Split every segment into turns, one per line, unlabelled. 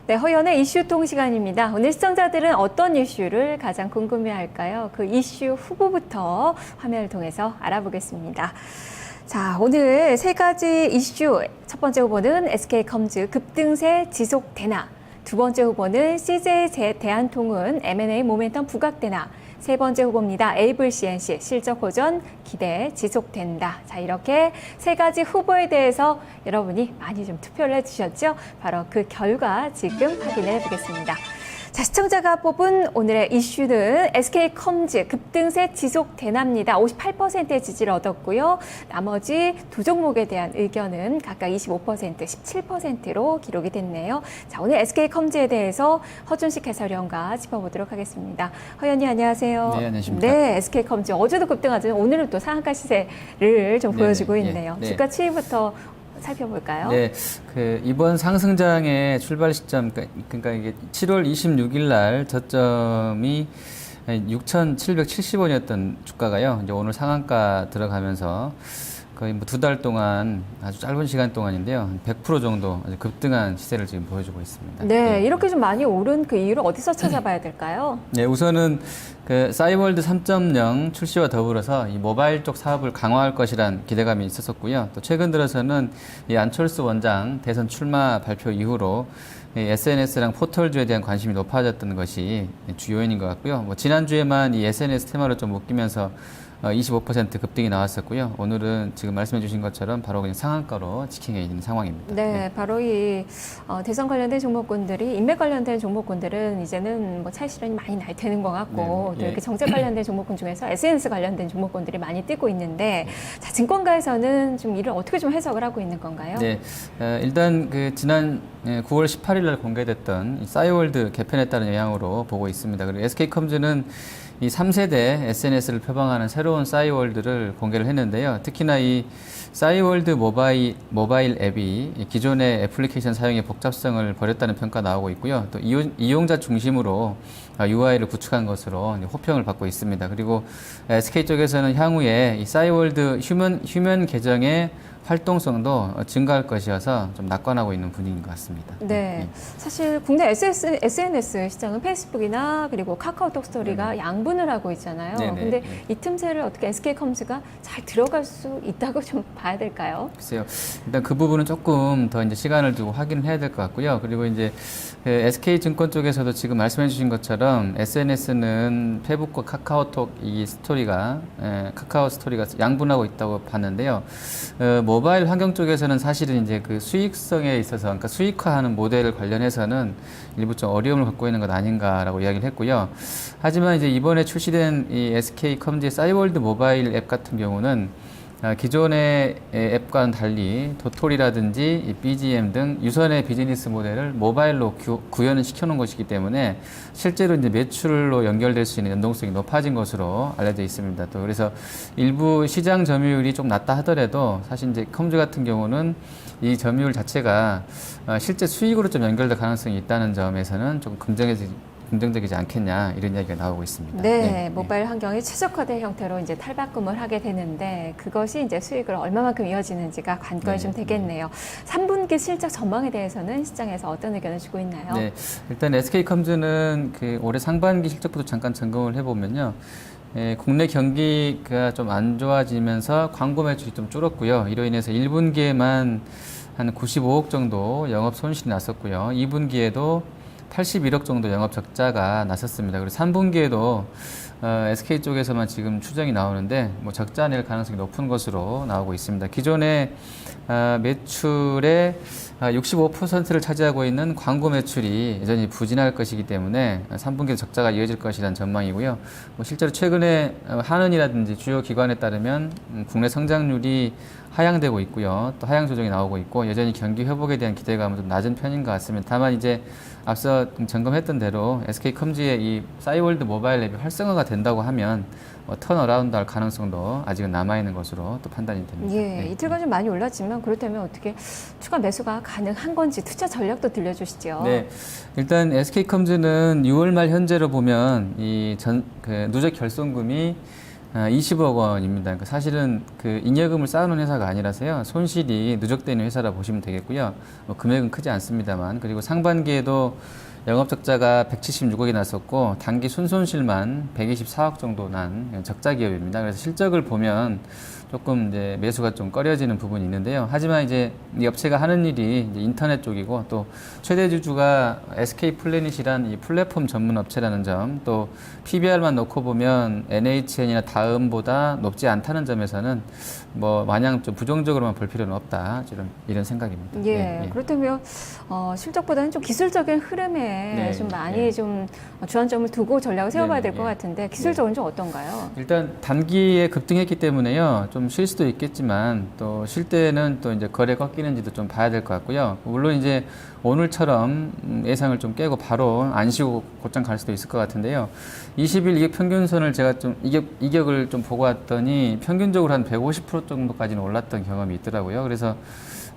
네, 허연의 이슈통 시간입니다. 오늘 시청자들은 어떤 이슈를 가장 궁금해할까요? 그 이슈 후보부터 화면을 통해서 알아보겠습니다. 자, 오늘 세 가지 이슈. 첫 번째 후보는 SK컴즈 급등세 지속 되나? 두 번째 후보는 CJ 대한통운 M&A 모멘텀 부각되나? 세 번째 후보입니다. 에이블 CNC 실적 호전 기대 지속된다. 자, 이렇게 세 가지 후보에 대해서 여러분이 많이 좀 투표를 해주셨죠? 바로 그 결과 지금 확인해 보겠습니다. 자, 시청자가 뽑은 오늘의 이슈는 SK컴즈 급등세 지속되나입니다. 58%의 지지를 얻었고요. 나머지 두 종목에 대한 의견은 각각 25%, 17%로 기록이 됐네요. 자, 오늘 SK컴즈에 대해서 허준식 해설위원과 짚어보도록 하겠습니다. 허연이 안녕하세요.
네, 안녕하십니까.
네, SK컴즈 어제도 급등하지만 오늘은 또 상한가 시세를 좀 보여주고 있네요.
네.
주가 추이부터 살펴볼까요?
네, 이번 상승장의 출발 시점, 그러니까 이게 7월 26일 날 저점이 6,770원이었던 주가가요. 이제 오늘 상한가 들어가면서 거의 뭐 두 달 동안 아주 짧은 시간 동안인데요. 100% 정도 아주 급등한 시세를 지금 보여주고 있습니다.
네, 이렇게 좀 많이 오른 그 이유를 어디서 찾아봐야 될까요?
네, 우선은 그 싸이월드 3.0 출시와 더불어서 이 모바일 쪽 사업을 강화할 것이란 기대감이 있었었고요. 또 최근 들어서는 이 안철수 원장 대선 출마 발표 이후로 이 SNS랑 포털주에 대한 관심이 높아졌던 것이 주요 요인인 것 같고요. 뭐 지난주에만 이 SNS 테마로 좀 묶이면서 25% 급등이 나왔었고요. 오늘은 지금 말씀해 주신 것처럼 바로 그냥 상한가로 지키게 있는 상황입니다.
네, 바로 이 대선 관련된 종목군들이 인맥 관련된 종목군들은 이제는 뭐 차익 실현이 많이 날 테는 것 같고 또 이렇게 정책 관련된 종목군 중에서 SNS 관련된 종목군들이 많이 뛰고 있는데 자, 증권가에서는 좀 이를 어떻게 좀 해석을 하고 있는 건가요?
네, 일단 그 지난 9월 18일 날 공개됐던 싸이월드 개편에 따른 영향으로 보고 있습니다. 그리고 SK컴즈는 이 3세대 SNS를 표방하는 새로운 싸이월드를 공개를 했는데요. 특히나 이 싸이월드 모바일 앱이 기존의 애플리케이션 사용의 복잡성을 버렸다는 평가 나오고 있고요. 또 이용자 중심으로 UI를 구축한 것으로 호평을 받고 있습니다. 그리고 SK 쪽에서는 향후에 이 싸이월드 휴면 계정의 활동성도 증가할 것이어서 좀 낙관하고 있는 분위기인 것 같습니다.
네, 사실 국내 SNS 시장은 페이스북이나 그리고 카카오톡 스토리가 양분을 하고 있잖아요. 근데 이 틈새를 어떻게 SK컴즈가 잘 들어갈 수 있다고 좀 봐야 될까요?
글쎄요. 일단 그 부분은 조금 더 이제 시간을 두고 확인을 해야 될 것 같고요. 그리고 이제 SK증권 쪽에서도 지금 말씀해 주신 것처럼 SNS는 페북과 카카오톡 이 스토리가 카카오 스토리가 양분하고 있다고 봤는데요. 모바일 환경 쪽에서는 사실은 이제 그 수익성에 있어서, 그러니까 수익화하는 모델을 관련해서는 일부 좀 어려움을 갖고 있는 것 아닌가라고 이야기를 했고요. 하지만 이제 이번에 출시된 이 SK컴즈의 싸이월드 모바일 앱 같은 경우는 기존의 앱과는 달리 도토리라든지 BGM 등 유선의 비즈니스 모델을 모바일로 구현을 시켜놓은 것이기 때문에 실제로 이제 매출로 연결될 수 있는 연동성이 높아진 것으로 알려져 있습니다. 또 그래서 일부 시장 점유율이 좀 낮다 하더라도 사실 이제 컴즈 같은 경우는 이 점유율 자체가 실제 수익으로 좀 연결될 가능성이 있다는 점에서는 좀 긍정적이지 않겠냐 이런 이야기가 나오고 있습니다.
네, 모바일 환경이 최적화된 형태로 이제 탈바꿈을 하게 되는데 그것이 이제 수익으로 얼마만큼 이어지는지가 관건이 좀 되겠네요. 3분기 실적 전망에 대해서는 시장에서 어떤 의견을 주고 있나요?
네, 일단 SK컴즈는 그 올해 상반기 실적부터 잠깐 점검을 해보면요. 국내 경기가 좀 안 좋아지면서 광고 매출이 좀 줄었고요. 이로 인해서 1분기에만 한 95억 정도 영업 손실이 났었고요. 2분기에도 81억 정도 영업 적자가 났었습니다. 그리고 3분기에도 SK 쪽에서만 지금 추정이 나오는데 뭐 적자 낼 가능성이 높은 것으로 나오고 있습니다. 기존의 매출의 65%를 차지하고 있는 광고 매출이 여전히 부진할 것이기 때문에 3분기에 적자가 이어질 것이라는 전망이고요. 뭐 실제로 최근에 한은이라든지 주요 기관에 따르면 국내 성장률이 하향되고 있고요. 또 하향 조정이 나오고 있고 여전히 경기 회복에 대한 기대감은 좀 낮은 편인 것 같습니다. 다만 이제 앞서 점검했던 대로 SK컴즈의 이 싸이월드 모바일 앱이 활성화가 된다고 하면 턴어라운드 할 가능성도 아직은 남아있는 것으로 또 판단이 됩니다.
예, 이틀간 좀 많이 올랐지만 그렇다면 어떻게 추가 매수가 가능한 건지 투자 전략도 들려주시죠.
네, 일단 SK컴즈는 6월 말 현재로 보면 이 누적 결손금이 20억 원입니다. 그러니까 사실은 그 잉여금을 쌓아놓은 회사가 아니라서요. 손실이 누적되는 회사라 보시면 되겠고요. 뭐 금액은 크지 않습니다만. 그리고 상반기에도 영업적자가 176억이 났었고 단기 순손실만 124억 정도 난 적자 기업입니다. 그래서 실적을 보면 조금 이제 매수가 좀 꺼려지는 부분이 있는데요. 하지만 이제 이 업체가 하는 일이 이제 인터넷 쪽이고 또 최대 주주가 SK 플래닛이란 이 플랫폼 전문 업체라는 점, 또 PBR만 놓고 보면 NHN이나 다음보다 높지 않다는 점에서는 뭐 마냥 좀 부정적으로만 볼 필요는 없다. 이런 생각입니다.
예,
네,
그렇다면 실적보다는 좀 기술적인 흐름에
네,
좀 많이
네.
좀 주안점을 두고 전략을 세워봐야
네,
될 것
네.
같은데 기술적으로는 좀 어떤가요?
일단 단기에 급등했기 때문에요. 좀 쉴 수도 있겠지만 또 쉴 때는 또 이제 거래 꺾이는지도 좀 봐야 될 것 같고요. 물론 이제 오늘처럼 예상을 좀 깨고 바로 안 쉬고 곧장 갈 수도 있을 것 같은데요. 20일 이격 평균선을 제가 좀 이격을 좀 보고 왔더니 평균적으로 한 150% 정도까지는 올랐던 경험이 있더라고요. 그래서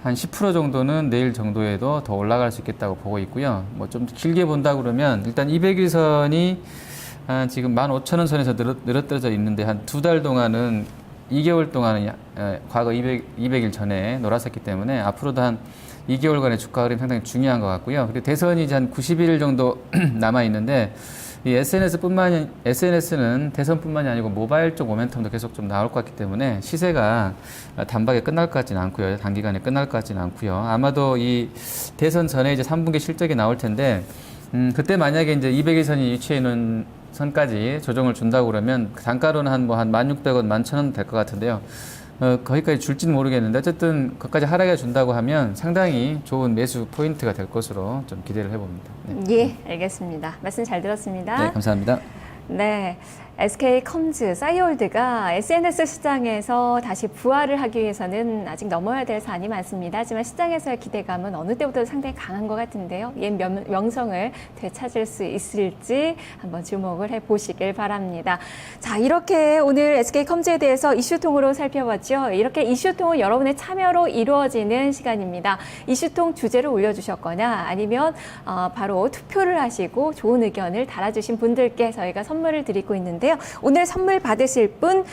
한 10% 정도는 내일 정도에도 더 올라갈 수 있겠다고 보고 있고요. 뭐 좀 길게 본다 그러면 일단 200일선이 한 지금 15,000원 선에서 늘어뜨려져 있는데 한 두 달 동안은 2개월 동안은 과거 200일 전에 놀았었기 때문에 앞으로도 한 2개월간의 주가 흐름이 상당히 중요한 것 같고요. 그리고 대선이 이제 한 91일 정도 남아 있는데 이 SNS는 대선뿐만이 아니고 모바일 쪽 모멘텀도 계속 좀 나올 것 같기 때문에 시세가 단박에 끝날 것 같지는 않고요. 단기간에 끝날 것 같지는 않고요. 아마도 이 대선 전에 이제 3분기 실적이 나올 텐데 그때 만약에 이제 200일선이 유치해 있는 선까지 조정을 준다고 그러면 단가로는 한 1,600원, 11,000원 될 것 같은데요. 거기까지 줄지는 모르겠는데 어쨌든 거기까지 하락해 준다고 하면 상당히 좋은 매수 포인트가 될 것으로 좀 기대를 해봅니다. 네.
예, 알겠습니다. 말씀 잘 들었습니다.
네, 감사합니다.
네, SK컴즈, 싸이월드가 SNS 시장에서 다시 부활을 하기 위해서는 아직 넘어야 될 산이 많습니다. 하지만 시장에서의 기대감은 어느 때보다 상당히 강한 것 같은데요. 옛 명성을 되찾을 수 있을지 한번 주목을 해보시길 바랍니다. 자, 이렇게 오늘 SK컴즈에 대해서 이슈통으로 살펴봤죠. 이렇게 이슈통은 여러분의 참여로 이루어지는 시간입니다. 이슈통 주제를 올려주셨거나 아니면 바로 투표를 하시고 좋은 의견을 달아주신 분들께 저희가 선물을 드리고 있는데요. 오늘 선물 받으실 분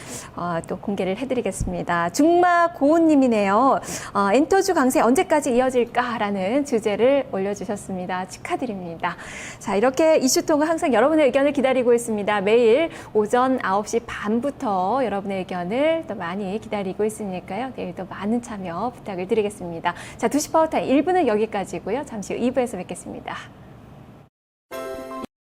또 공개를 해드리겠습니다. 중마고운님이네요. 엔터주 강세 언제까지 이어질까라는 주제를 올려주셨습니다. 축하드립니다. 자, 이렇게 이슈통은 항상 여러분의 의견을 기다리고 있습니다. 매일 오전 9시 반부터 여러분의 의견을 또 많이 기다리고 있으니까요. 내일도 많은 참여 부탁을 드리겠습니다. 자, 2시 파워타임 1부는 여기까지고요. 잠시 후 2부에서 뵙겠습니다.